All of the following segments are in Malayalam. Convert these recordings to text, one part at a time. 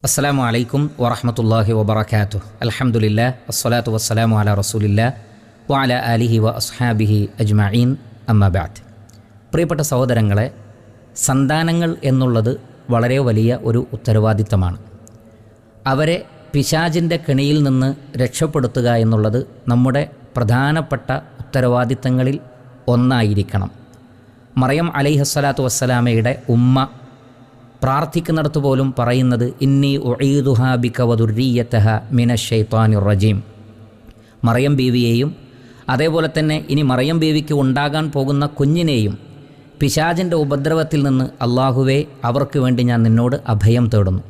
അസ്സലാമു അലൈക്കും വറഹ്മത്തുള്ളാഹി വബറകാതുഹു. അൽഹംദുലില്ലാഹ് വസ്സലാത്തു വസ്സലാമു അലാ റസൂലില്ലാഹ് വഅലാ ആലിഹി വഅസ്ഹാബിഹി അജ്മഈൻ. അമ്മാ ബഅദ്. പ്രിയപ്പെട്ട സഹോദരങ്ങളെ, സന്താനങ്ങൾ എന്നുള്ളത് വളരെ വലിയ ഒരു ഉത്തരവാദിത്തമാണ്. അവരെ പിശാചിൻ്റെ കെണിയിൽ നിന്ന് രക്ഷപ്പെടുത്തുക എന്നുള്ളത് നമ്മുടെ പ്രധാനപ്പെട്ട ഉത്തരവാദിത്തങ്ങളിൽ ഒന്നായിരിക്കണം. മറിയം അലൈഹിസ്സലാത്തു വസ്സലാമയുടെ ഉമ്മ പ്രാർത്ഥിക്കുന്നിടത്ത് പോലും പറയുന്നത് ഇന്നി ഉഈദുഹാ ബിക വദുർരിയ്യതഹ മിനശ്ശൈത്വാനിർ റജീം. മറിയം ബീവിയെയും അതേപോലെ തന്നെ ഇനി മറിയം ബീവിക്ക് ഉണ്ടാകാൻ പോകുന്ന കുഞ്ഞിനെയും പിശാചിൻ്റെ ഉപദ്രവത്തിൽ നിന്ന് അള്ളാഹുവേ അവർക്ക് വേണ്ടി ഞാൻ നിന്നോട് അഭയം തേടുന്നു.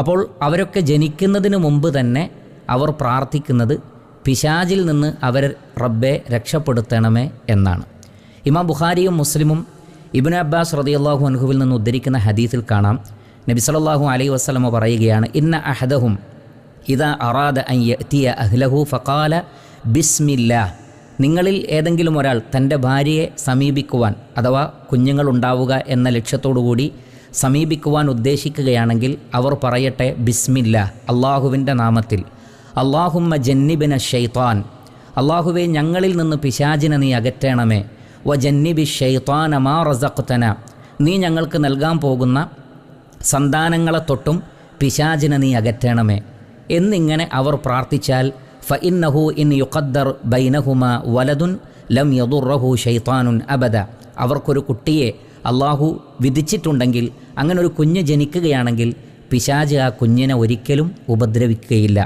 അപ്പോൾ അവരൊക്കെ ജനിക്കുന്നതിന് മുമ്പ് തന്നെ അവർ പ്രാർത്ഥിക്കുന്നത് പിശാചിൽ നിന്ന് അവർ റബ്ബെ രക്ഷപ്പെടുത്തണമേ എന്നാണ്. ഇമാം ബുഖാരിയും മുസ്ലിമും ഇബ്നു അബ്ബാസ് റളിയല്ലാഹു അൻഹുവിൽ നിന്ന് ഉദ്ധരിക്കുന്ന ഹദീസിൽ കാണാം, നബി സല്ലല്ലാഹു അലൈഹി വസല്ലമ പറയുകയാണ്, ഇന്ന അഹദഹും ഇദാ അറാദ അൻ യഅതിയ അഹ്ലഹു ഫഖാല ബിസ്മില്ലാഹ്. നിങ്ങളിൽ ഏതെങ്കിലും ഒരാൾ തൻ്റെ ഭാര്യയെ സമീപിക്കുവാൻ അഥവാ കുഞ്ഞുങ്ങളുണ്ടാവുക എന്ന ലക്ഷ്യത്തോടുകൂടി സമീപിക്കുവാൻ ഉദ്ദേശിക്കുകയാണെങ്കിൽ അവർ പറയട്ടെ ബിസ്മില്ലാഹ്, അള്ളാഹുവിൻ്റെ നാമത്തിൽ. അല്ലാഹുമ്മ ജന്നിബിന ശൈത്താൻ, അള്ളാഹുവേ ഞങ്ങളിൽ നിന്ന് പിശാചിനെ നീ അകറ്റണമേ. വജന്നിബി ഷൈത്താന മാ റസഖ്തന, നീ ഞങ്ങൾക്ക് നൽകാൻ പോകുന്ന സന്താനങ്ങളെ തൊട്ടും പിശാചിനെ നീ അകറ്റണമേ എന്നിങ്ങനെ അവർ പ്രാർത്ഥിച്ചാൽ ഫഇന്നഹു ഇൻ യുഖദ്ദർ ബൈനഹുമാ വലദുൻ ലം യദുർറഹു ഷൈത്താനുൻ അബദ, അവർക്കൊരു കുട്ടിയെ അള്ളാഹു വിധിച്ചിട്ടുണ്ടെങ്കിൽ, അങ്ങനെ ഒരു കുഞ്ഞ് ജനിക്കുകയാണെങ്കിൽ പിശാച് ആ കുഞ്ഞിനെ ഒരിക്കലും ഉപദ്രവിക്കുകയില്ല.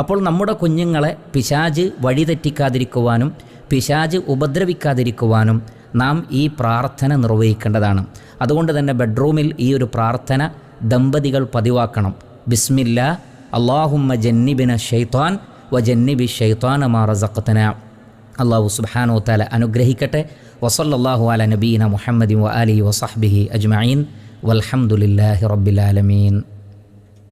അപ്പോൾ നമ്മുടെ കുഞ്ഞുങ്ങളെ പിശാച് വഴിതെറ്റിക്കാതിരിക്കുവാനും പിശാച് ഉപദ്രവിക്കാതിരിക്കുവാനും നാം ഈ പ്രാർത്ഥന നിർവഹിക്കേണ്ടതാണ്. അതുകൊണ്ട് തന്നെ ബെഡ്റൂമിൽ ഈ ഒരു പ്രാർത്ഥന ദമ്പതികൾ പതിവാക്കണം. ബിസ്മില്ലാ അല്ലാഹുമ്മ ജന്നിബിന ശൈത്താൻ വജന്നിബി ശൈത്താന മാ റസഖ്തന. അല്ലാഹു സുബ്ഹാനഹു വ തആല അനുഗ്രഹിക്കട്ടെ. വസല്ലല്ലാഹു അലാ നബീന മുഹമ്മദിൻ വ ആലിഹി വസഹ്ബിഹി അജ്മഈൻ വൽഹംദുലില്ലാഹി റബ്ബിൽ ആലമീൻ.